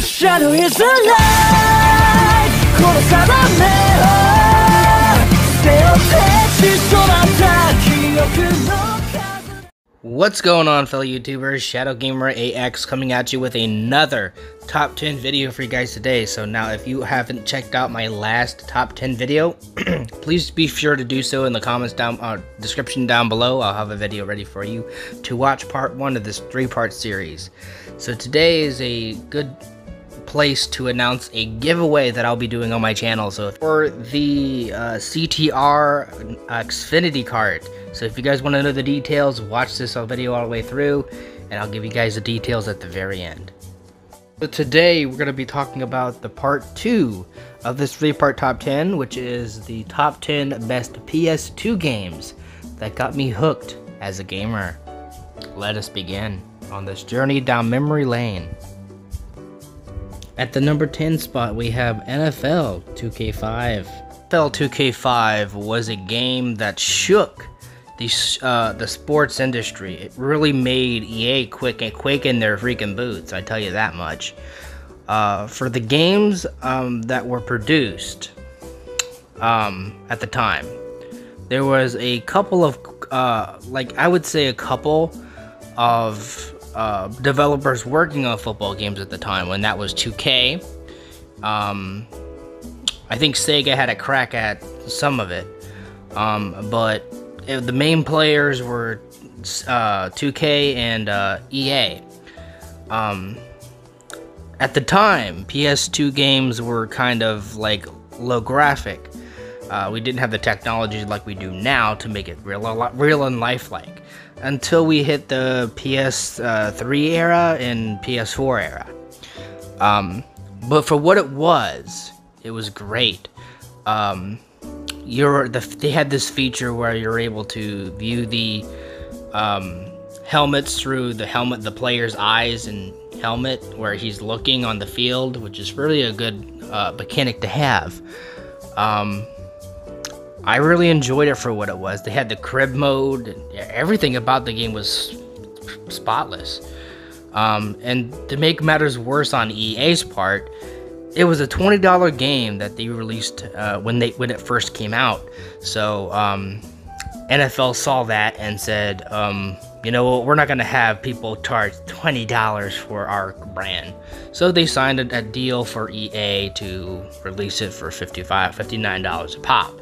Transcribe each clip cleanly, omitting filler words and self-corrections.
Shadow is alive 殺さばめを捨て落ちそうなった記憶の What's going on, fellow YouTubers? Shadow Gamer AX coming at you with another top 10 video for you guys today. So now, if you haven't checked out my last top 10 video, please be sure to do so in the comments description down below. I'll have a video ready for you to watch part 1 of this 3-part series. So today is a good place to announce a giveaway that I'll be doing on my channel. So for the CTR Xfinity kart. So if you guys want to know the details, watch this video all the way through, and I'll give you guys the details at the very end. So today we're going to be talking about the part 2 of this 3-part top 10, which is the top 10 best PS2 games that got me hooked as a gamer. Let us begin on this journey down memory lane. At the number 10 spot, we have NFL 2K5. NFL 2K5 was a game that shook the sports industry. It really made EA quake in their freaking boots, I tell you that much. For the games that were produced at the time, there was a couple of, I would say a couple of developers working on football games at the time, when that was 2K. I think Sega had a crack at some of it, but the main players were 2K and EA. At the time, PS2 games were kind of like low graphic. We didn't have the technology like we do now to make it real and lifelike, until we hit the PS3 era and PS4 era. But for what it was great. They had this feature where you're able to view the helmets through the player's eyes and helmet, where he's looking on the field, which is really a good mechanic to have. I really enjoyed it for what it was. They had the crib mode, and everything about the game was spotless. And to make matters worse on EA's part, it was a $20 game that they released when it first came out. So NFL saw that and said, you know what, we're not going to have people charge $20 for our brand. So they signed a deal for EA to release it for $59 a pop.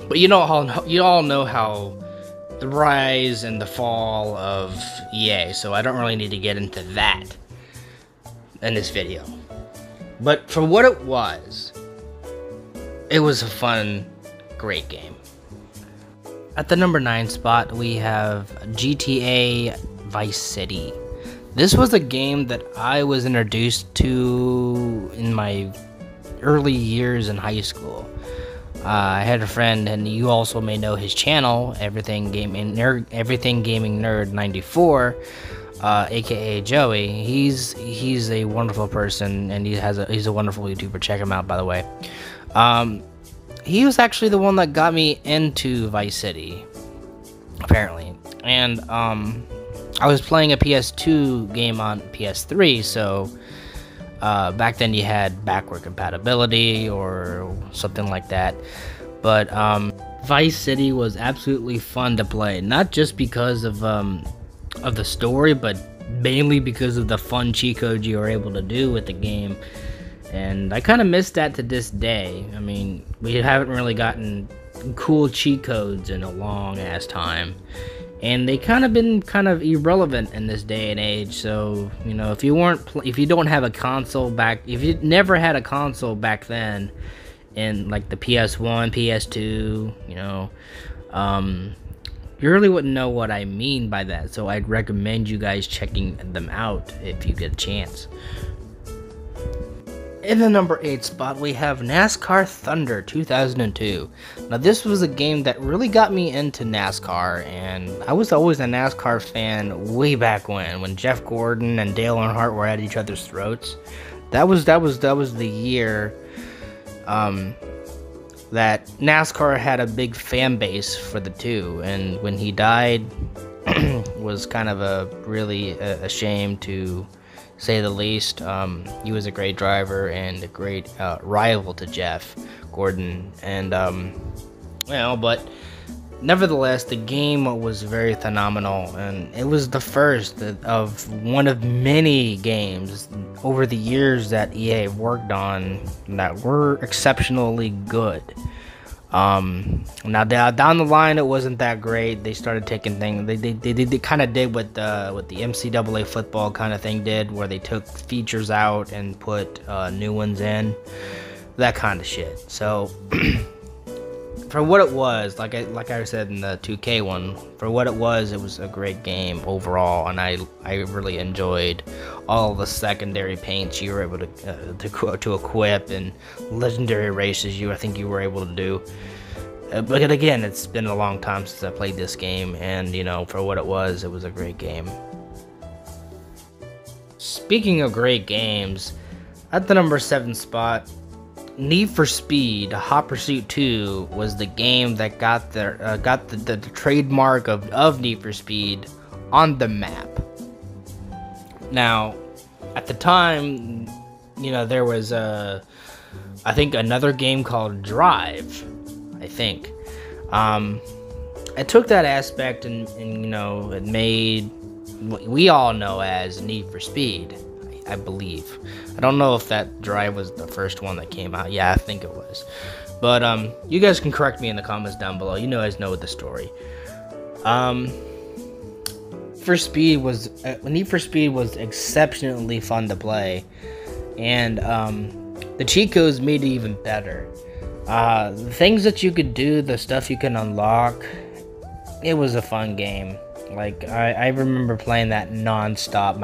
But you all know how the rise and the fall of EA, so I don't really need to get into that in this video. But for what it was a fun, great game. At the number 9 spot, we have GTA Vice City. This was a game that I was introduced to in my early years in high school. I had a friend, and you also may know his channel, Everything Gaming Nerd 94, aka Joey. He's a wonderful person, and he's a wonderful YouTuber. Check him out, by the way. He was actually the one that got me into Vice City, apparently. And I was playing a PS2 game on PS3, so back then you had backward compatibility or something like that. But Vice City was absolutely fun to play, not just because of the story, but mainly because of the fun cheat codes you were able to do with the game. And I kind of miss that to this day. I mean, we haven't really gotten cool cheat codes in a long ass time, and they been kind of irrelevant in this day and age. So, you know, if you don't have a console if you never had a console back then, in like the PS1, PS2, you know, you really wouldn't know what I mean by that. So I'd recommend you guys checking them out if you get a chance. In the number 8 spot, we have NASCAR Thunder 2002. Now, this was a game that really got me into NASCAR, and I was always a NASCAR fan way back when Jeff Gordon and Dale Earnhardt were at each other's throats. That was the year that NASCAR had a big fan base for the two, and when he died, was kind of a shame, to say the least. He was a great driver and a great rival to Jeff Gordon, and but nevertheless, the game was very phenomenal, and it was the first of one of many games over the years that EA worked on that were exceptionally good. Now down the line, it wasn't that great. They started taking things. They kind of did what the NCAA football kind of thing did, where they took features out and put new ones in, that kind of shit. So. For what it was, like I said in the 2K one, for what it was a great game overall, and I really enjoyed all the secondary paints you were able to equip, and legendary races I think you were able to do. But again, it's been a long time since I played this game, and for what it was a great game. Speaking of great games, at the number 7 spot, Need for Speed Hot Pursuit 2 was the game that got the trademark of Need for Speed on the map. Now, at the time, there was I think another game called Drive, I think. It took that aspect and it made what we all know as Need for Speed, I believe. I don't know if that Drive was the first one that came out. Yeah, I think it was. But you guys can correct me in the comments down below. You guys know the story. Need for Speed was exceptionally fun to play, and the cheat codes made it even better. The things that you could do, the stuff you can unlock, it was a fun game. Like, I remember playing that non-stop.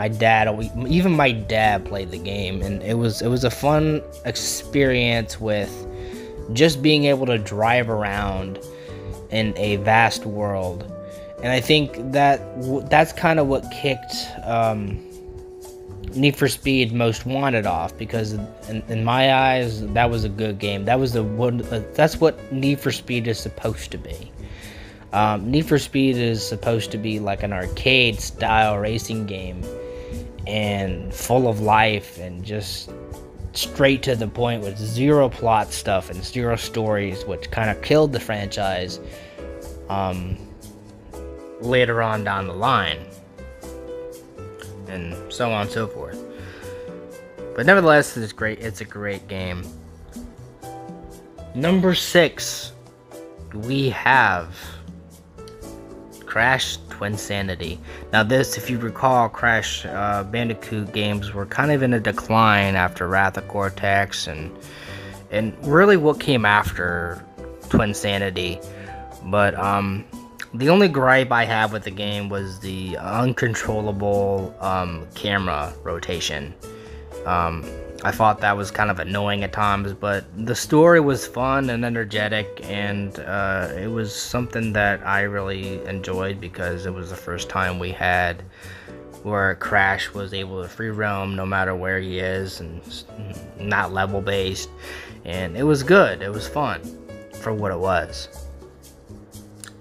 Even my dad played the game, and it was a fun experience with just being able to drive around in a vast world. And I think that's kind of what kicked Need for Speed Most Wanted off, because in my eyes, that was a good game. That's what Need for Speed is supposed to be. Need for Speed is supposed to be like an arcade style racing game, and full of life and just straight to the point with zero plot stuff and zero stories, which kind of killed the franchise later on down the line, and so on and so forth. But nevertheless, it's great. It's a great game. Number 6, we have Crash Twinsanity. Now this, if you recall, Crash Bandicoot games were kind of in a decline after Wrath of Cortex, and really what came after Twinsanity. But the only gripe I have with the game was the uncontrollable camera rotation. I thought that was kind of annoying at times, but the story was fun and energetic, and it was something that I really enjoyed, because it was the first time we had where Crash was able to free roam no matter where he is, and not level based, and it was good. It was fun for what it was.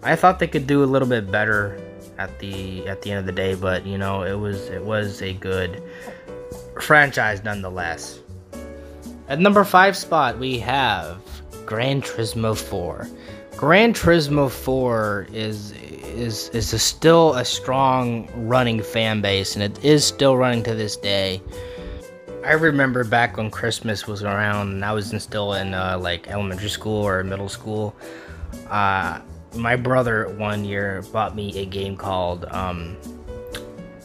I thought they could do a little bit better at the end of the day, but it was a good franchise nonetheless. At number 5 spot, we have Gran Turismo 4. Gran Turismo 4 is still a strong running fan base, and it is still running to this day. I remember back when Christmas was around and I was still in like elementary school or middle school. My brother one year bought me a game called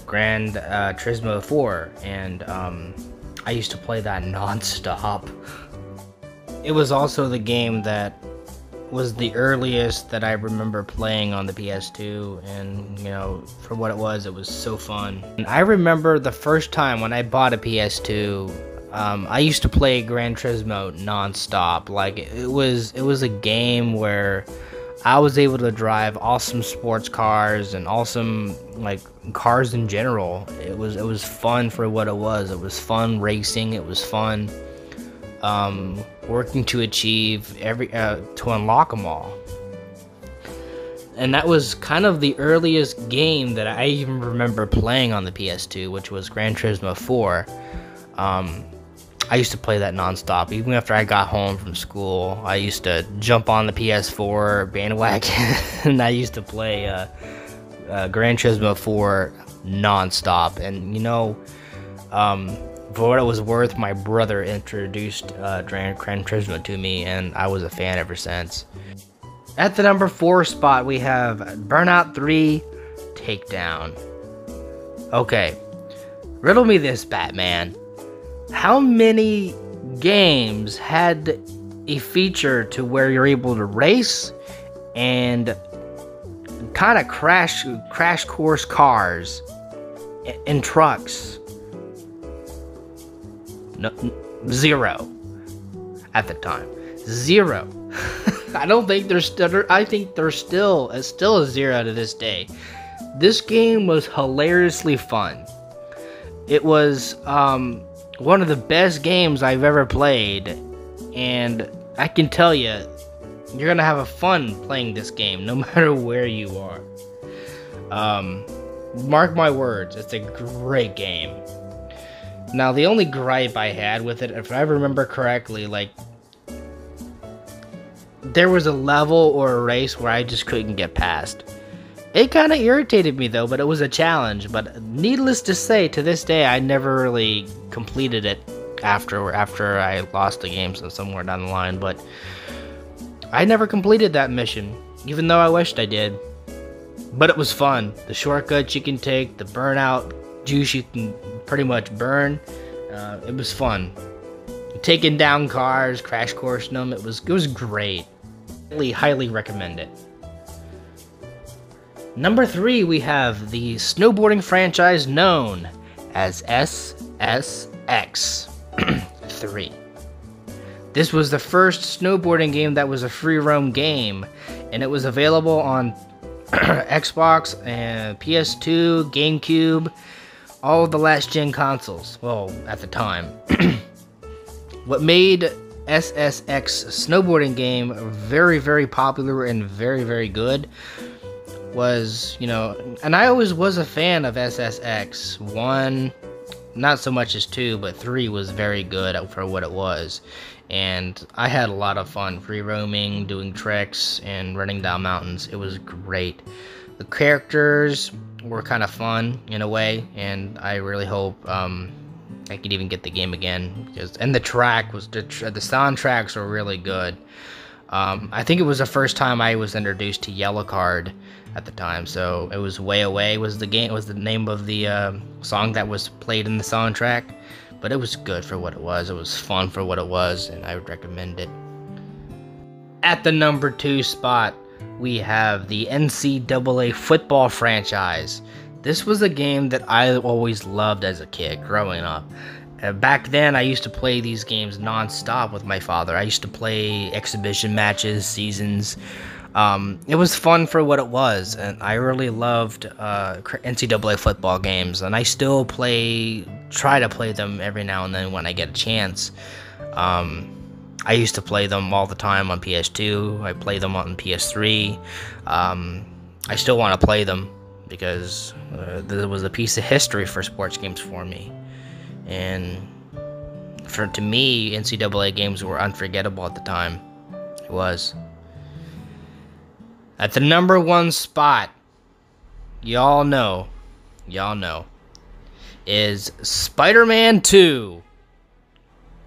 Gran Turismo 4, and I used to play that non-stop. It was also the game that was the earliest that I remember playing on the PS2, and for what it was so fun. And I remember the first time when I bought a PS2, I used to play Gran Turismo non-stop. Like, it was a game where I was able to drive awesome sports cars and awesome cars in general. It was fun for what it was. It was fun racing. It was fun working to achieve to unlock them all. And that was kind of the earliest game that I even remember playing on the PS2, which was Gran Turismo 4. I used to play that nonstop. Even after I got home from school, I used to jump on the PS4 bandwagon, and I used to play Gran Turismo 4 nonstop. And you know, for what it was worth, my brother introduced Gran Turismo to me, and I was a fan ever since. At the number 4 spot, we have Burnout III Takedown. Okay, riddle me this, Batman. How many games had a feature to where you're able to race and kind of crash course cars and trucks? No, 0 at the time. 0. I don't think there's still. I think there's still a 0 to this day. This game was hilariously fun. It was one of the best games I've ever played, and I can tell you, you're gonna have a fun playing this game no matter where you are. Mark my words, it's a great game. Now, the only gripe I had with it, if I remember correctly, like, there was a level or a race where I just couldn't get past. It kind of irritated me though, but it was a challenge. But needless to say, to this day, I never really completed it after I lost the game, so somewhere down the line. But I never completed that mission, even though I wished I did. But it was fun. The shortcuts you can take, the burnout juice you can pretty much burn. It was fun. Taking down cars, crash coursing them, it was great. Highly recommend it. Number 3, we have the snowboarding franchise known as SSX 3. This was the first snowboarding game that was a free roam game, and it was available on Xbox and PS2, GameCube, all of the last gen consoles. Well, at the time. What made SSX snowboarding game very, very popular and very, very good was, you know, and I always was a fan of SSX. 1, not so much as 2, but 3 was very good for what it was. And I had a lot of fun free roaming, doing tricks, and running down mountains. It was great. The characters were kind of fun in a way, and I really hope I could even get the game again, and the soundtracks were really good. I think it was the first time I was introduced to Yellow Card at the time, so it was Way Away was the name of the song that was played in the soundtrack. But it was good for what it was. It was fun for what it was, and I would recommend it. At the number 2 spot, we have the NCAA football franchise. This was a game that I always loved as a kid growing up. Back then, I used to play these games non-stop with my father. I used to play exhibition matches, seasons. It was fun for what it was, and I really loved NCAA football games, and I still try to play them every now and then when I get a chance. I used to play them all the time on PS2. I play them on PS3. I still want to play them because there was a piece of history for sports games for me. And to me, NCAA games were unforgettable at the time. It was. At the number 1 spot, y'all know, is SpiderMan 2.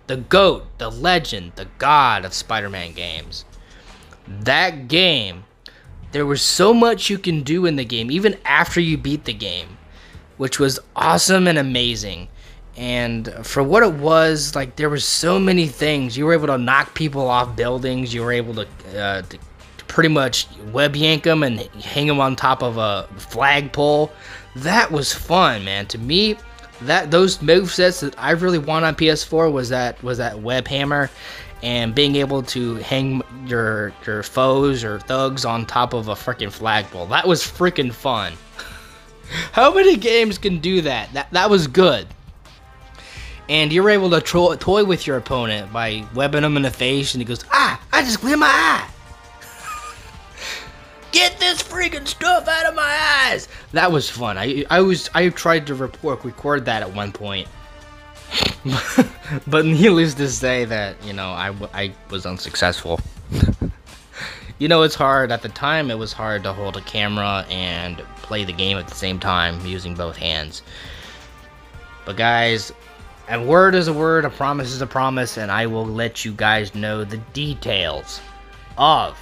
The GOAT, the legend, the god of Spider-Man games. That game, there was so much you can do in the game, even after you beat the game, which was awesome and amazing. And for what it was, like, there were so many things. You were able to knock people off buildings. You were able to pretty much web yank them and hang them on top of a flagpole. That was fun, man. To me, those movesets that I really want on PS4 was that web hammer and being able to hang your foes or thugs on top of a freaking flagpole. That was freaking fun. How many games can do that? That was good. and you're able to toy with your opponent by webbing him in the face, and he goes, "Ah, I just cleared my eye. Get this freaking stuff out of my eyes." That was fun. I tried to record that at one point. But needless to say that, you know, I was unsuccessful. You know, it's hard. At the time, it was hard to hold a camera and play the game at the same time using both hands. But guys, a word is a word, a promise is a promise, and I will let you guys know the details of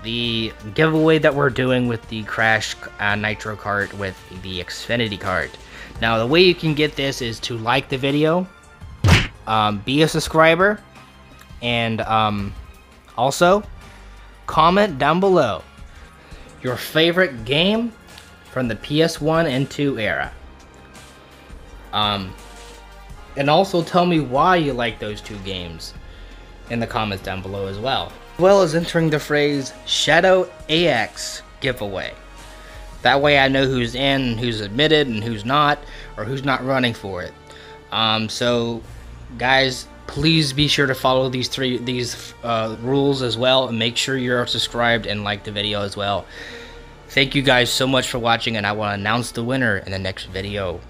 the giveaway that we're doing with the Crash Nitro kart with the Xfinity kart. Now, the way you can get this is to like the video, be a subscriber, and also comment down below your favorite game from the PS1 and 2 era. And also tell me why you like those two games in the comments down below as well. As well as entering the phrase Shadow AX giveaway. That way I know who's in, who's admitted, and who's not, or who's not running for it. So guys, please be sure to follow these rules as well, and make sure you're subscribed and like the video as well. Thank you guys so much for watching, and I will announce the winner in the next video.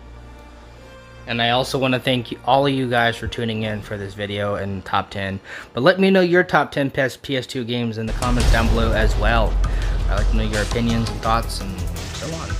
And I also want to thank all of you guys for tuning in for this video and top 10. But let me know your top 10 PS2 games in the comments down below as well. I'd like to know your opinions and thoughts and so on.